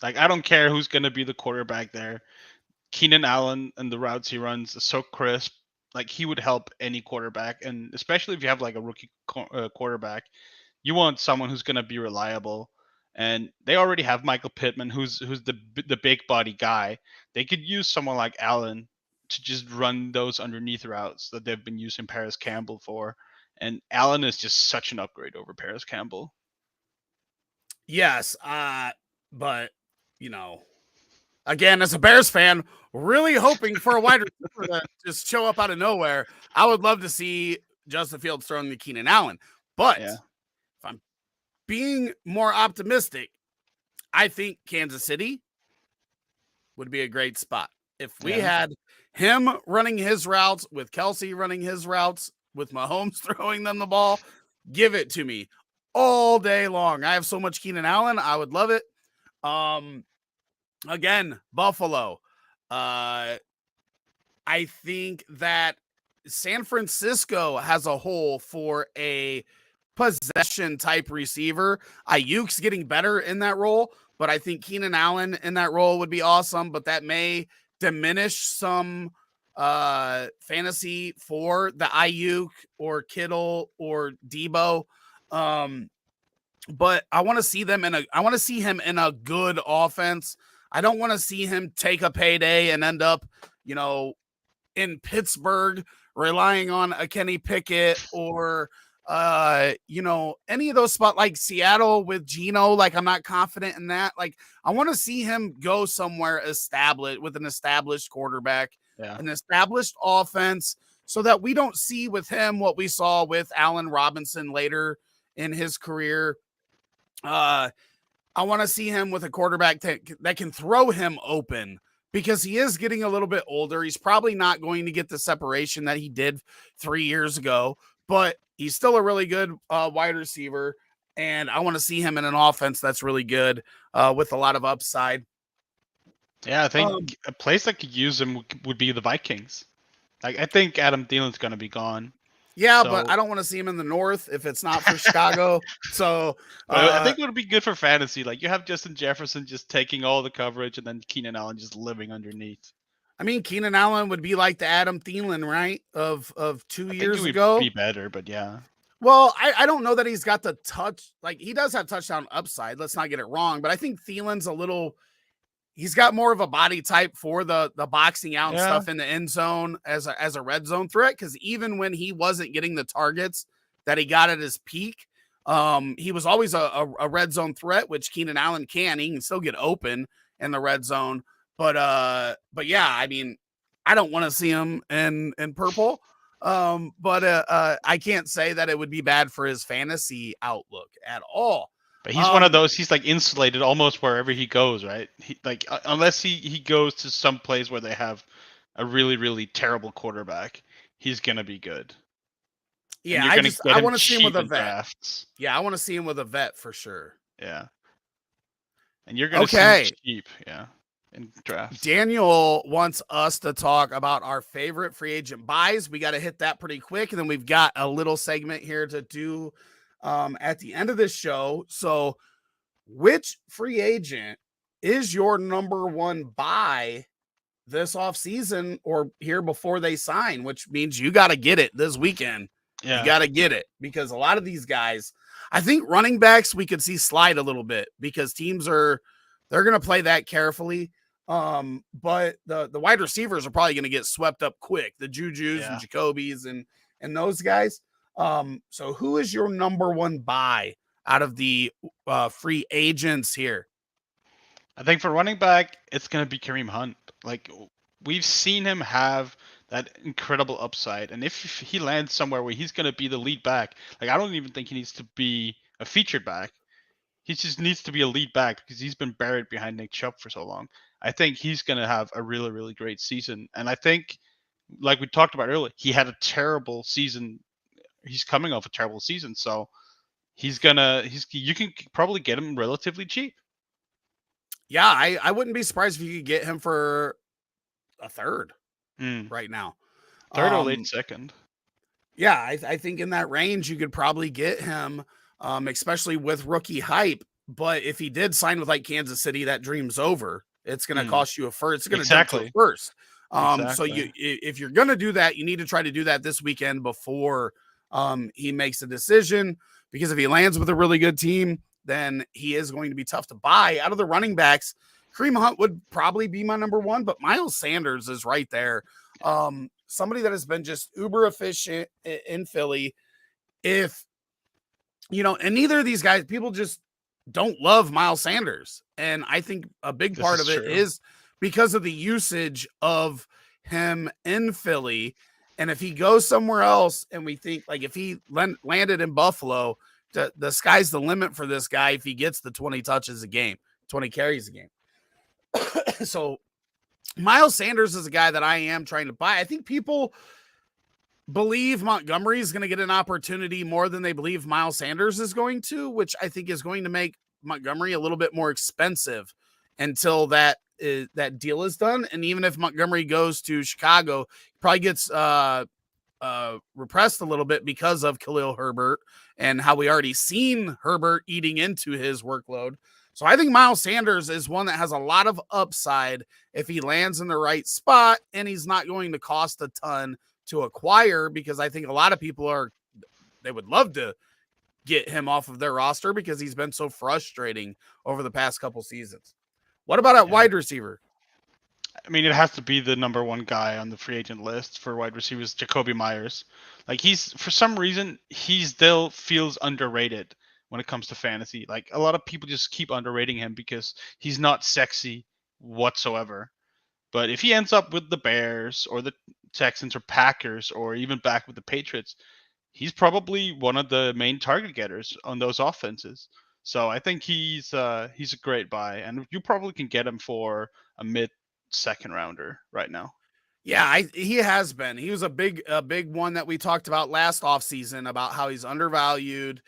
Like, I don't care who's going to be the quarterback there. Keenan Allen and the routes he runs is so crisp. Like, he would help any quarterback. And especially if you have like a rookie quarterback, you want someone who's going to be reliable. And they already have Michael Pittman, who's the big body guy. They could use someone like Allen to just run those underneath routes that they've been using Paris Campbell for. And Allen is just such an upgrade over Paris Campbell. Yes, but again, as a Bears fan, really hoping for a wide receiver to just show up out of nowhere. I would love to see Justin Fields throwing to Keenan Allen. But if I'm being more optimistic, I think Kansas City would be a great spot. If we had him running his routes with Kelsey running his routes with Mahomes throwing them the ball, give it to me all day long. I have so much Keenan Allen. I would love it. Again, Buffalo. I think that San Francisco has a hole for a possession type receiver. Ayuk's getting better in that role, but I think Keenan Allen in that role would be awesome, but that may diminish some fantasy for the Ayuk or Kittle or Debo. But I want to see him in a good offense. I don't want to see him take a payday and end up, in Pittsburgh relying on a Kenny Pickett or any of those spots like Seattle with Geno. Like, I'm not confident in that. Like, I want to see him go somewhere established with an established quarterback, an established offense, so that we don't see with him what we saw with Allen Robinson later in his career. I want to see him with a quarterback that can throw him open, because he is getting a little bit older. He's probably not going to get the separation that he did 3 years ago, but he's still a really good wide receiver. And I want to see him in an offense that's really good with a lot of upside. Yeah, I think a place that could use him would be the Vikings. Like, I think Adam Thielen's going to be gone. Yeah, but I don't want to see him in the North if it's not for Chicago. So I think it would be good for fantasy. Like, you have Justin Jefferson just taking all the coverage, and then Keenan Allen just living underneath. I mean, Keenan Allen would be like the Adam Thielen, right? Of 2 years ago. ago. Be better, but yeah. Well, I don't know that he's got the touch. Like, he does have touchdown upside. Let's not get it wrong. But I think Thielen's he's got more of a body type for the boxing out and stuff in the end zone as a red zone threat. Because even when he wasn't getting the targets that he got at his peak, he was always a red zone threat, which Keenan Allen can. He can still get open in the red zone. But yeah, I mean, I don't want to see him in purple. But I can't say that it would be bad for his fantasy outlook at all. But he's one of those. He's like insulated almost wherever he goes, right? Unless he goes to some place where they have a really, really terrible quarterback, he's gonna be good. Yeah, I want to see him with a vet. Drafts. Yeah, I want to see him with a vet for sure. Yeah, and you're gonna see him cheap, in drafts. Daniel wants us to talk about our favorite free agent buys. We got to hit that pretty quick, and then we've got a little segment here to do at the end of this show. So, which free agent is your number one buy this offseason or here before they sign, which means you got to get it this weekend. Yeah. You got to get it, because a lot of these guys, I think running backs, we could see slide a little bit because teams they're going to play that carefully. But the wide receivers are probably going to get swept up quick. The Jujus and Jacobys and those guys. So who is your number one buy out of the free agents here? I think for running back, it's going to be Kareem Hunt. Like, we've seen him have that incredible upside. And if he lands somewhere where he's going to be the lead back, like, I don't even think he needs to be a featured back. He just needs to be a lead back because he's been buried behind Nick Chubb for so long. I think he's going to have a really, really great season. And I think, like we talked about earlier, he had a terrible season. He's coming off a terrible season. So you can probably get him relatively cheap. Yeah, I wouldn't be surprised if you could get him for a third right now. Third or late second. Yeah, I think in that range you could probably get him, especially with rookie hype. But if he did sign with like Kansas City, that dream's over. It's going to cost you a first. It's going to jump to a first. So if you're going to do that, you need to try to do that this weekend before he makes a decision, because if he lands with a really good team, then he is going to be tough to buy. Out of the running backs, Kareem Hunt would probably be my number one, but Miles Sanders is right there. Somebody that has been just uber efficient in Philly. And neither of these guys, people just don't love Miles Sanders. And I think a big part of it is because of the usage of him in Philly. And if he goes somewhere else, and we think like if he landed in Buffalo, the sky's the limit for this guy if he gets the 20 touches a game, 20 carries a game. So Miles Sanders is a guy that I am trying to buy. I think people believe Montgomery is going to get an opportunity more than they believe Miles Sanders is going to, which I think is going to make Montgomery a little bit more expensive until that deal is done. And even if Montgomery goes to Chicago, he probably gets repressed a little bit because of Khalil Herbert and how we already seen Herbert eating into his workload. So I think Miles Sanders is one that has a lot of upside if he lands in the right spot, and he's not going to cost a ton to acquire, because I think a lot of people they would love to get him off of their roster because he's been so frustrating over the past couple seasons. What about at wide receiver? I mean, it has to be the number one guy on the free agent list for wide receivers, Jacoby Myers. Like, he's, for some reason, he still feels underrated when it comes to fantasy. Like, a lot of people just keep underrating him because he's not sexy whatsoever. But if he ends up with the Bears or the Texans or Packers or even back with the Patriots, he's probably one of the main target getters on those offenses. So I think he's a great buy, and you probably can get him for a mid second rounder right now. Yeah, he has been. He was a big one that we talked about last offseason about how he's undervalued,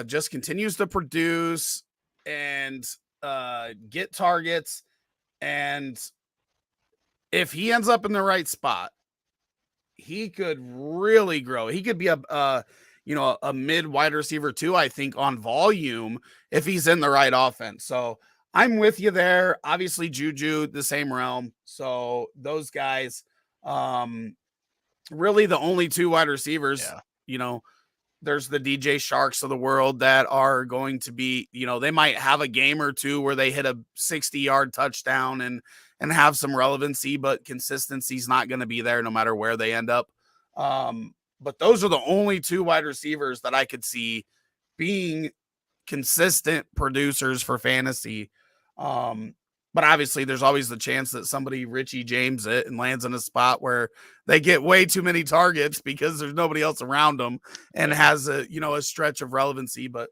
just continues to produce and get targets. And if he ends up in the right spot, he could really grow. He could be a mid wide receiver too, I think, on volume if he's in the right offense. So I'm with you there. Obviously, Juju, the same realm. So those guys, really the only two wide receivers, there's the DJ Sharks of the world that are going to be, they might have a game or two where they hit a 60-yard touchdown and have some relevancy, but consistency is not going to be there no matter where they end up. But those are the only two wide receivers that I could see being consistent producers for fantasy. But obviously there's always the chance that somebody Richie James it and lands in a spot where they get way too many targets because there's nobody else around them and has a stretch of relevancy. But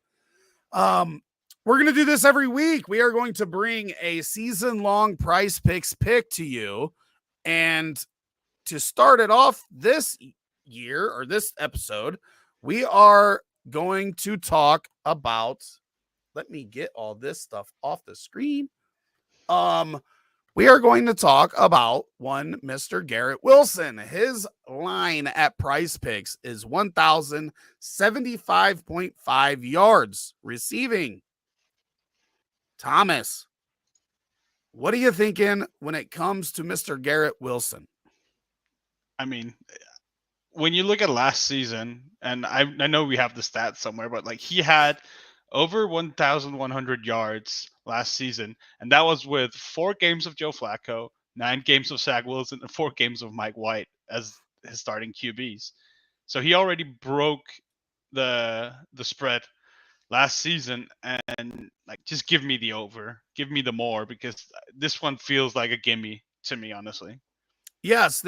we're going to do this every week. We are going to bring a season-long Price Picks pick to you. And to start it off this year or this episode, we are going to talk about, let me get all this stuff off the screen. We are going to talk about one Mr. Garrett Wilson. His line at Price Picks is 1,075.5 yards receiving. Thomas, what are you thinking when it comes to Mr. Garrett Wilson? I mean, when you look at last season, and I know we have the stats somewhere, but like he had over 1,100 yards last season, and that was with 4 games of Joe Flacco, 9 games of Zach Wilson, and 4 games of Mike White as his starting QBs. So he already broke the spread last season, and like, just give me the over, give me the more, because this one feels like a gimme to me, honestly. Yes,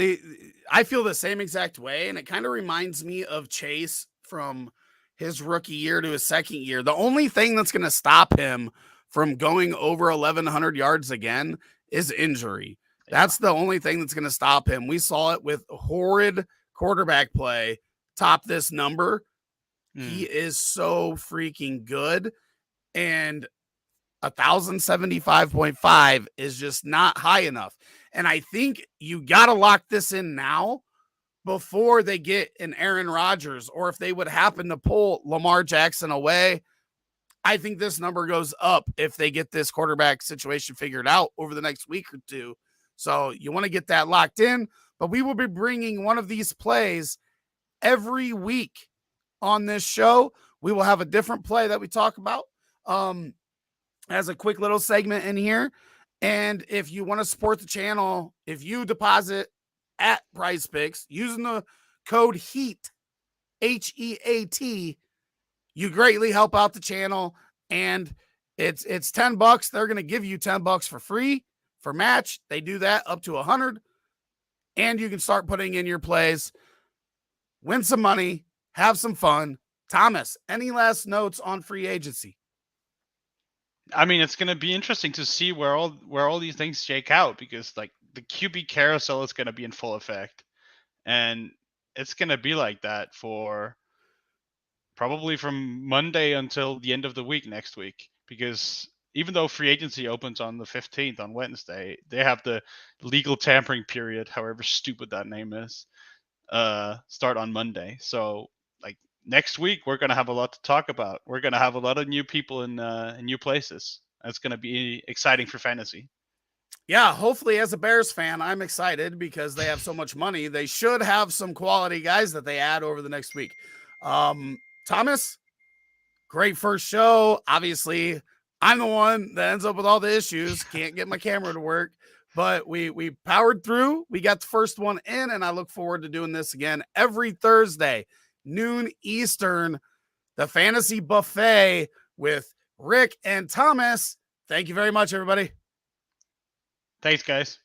I feel the same exact way, and it kind of reminds me of Chase from his rookie year to his second year. The only thing that's going to stop him from going over 1,100 yards again is injury. That's the only thing that's going to stop him. We saw it with horrid quarterback play top this number. He is so freaking good, and 1,075.5 is just not high enough. And I think you got to lock this in now before they get an Aaron Rodgers, or if they would happen to pull Lamar Jackson away. I think this number goes up if they get this quarterback situation figured out over the next week or two. So you want to get that locked in, but we will be bringing one of these plays every week on this show. We will have a different play that we talk about as a quick little segment in here. And if you want to support the channel, if you deposit at Price Picks using the code HEAT, HEAT, you greatly help out the channel. And it's $10. They're going to give you $10 for free for match. They do that up to 100, and you can start putting in your plays, win some money, have some fun. Thomas, any last notes on free agency? I mean, it's going to be interesting to see where all these things shake out, because like the QB carousel is going to be in full effect, and it's going to be like that for probably from Monday until the end of the week next week, because even though free agency opens on the 15th on Wednesday, they have the legal tampering period, however stupid that name is, start on Monday. So like next week, we're going to have a lot to talk about. We're going to have a lot of new people in new places. It's going to be exciting for fantasy. Yeah, hopefully, as a Bears fan, I'm excited because they have so much money. They should have some quality guys that they add over the next week. Thomas, great first show. Obviously, I'm the one that ends up with all the issues. Can't get my camera to work, but we powered through. We got the first one in, and I look forward to doing this again every Thursday, noon Eastern. The Fantasy Buffet with Rick and Thomas. Thank you very much, everybody. Thanks, guys.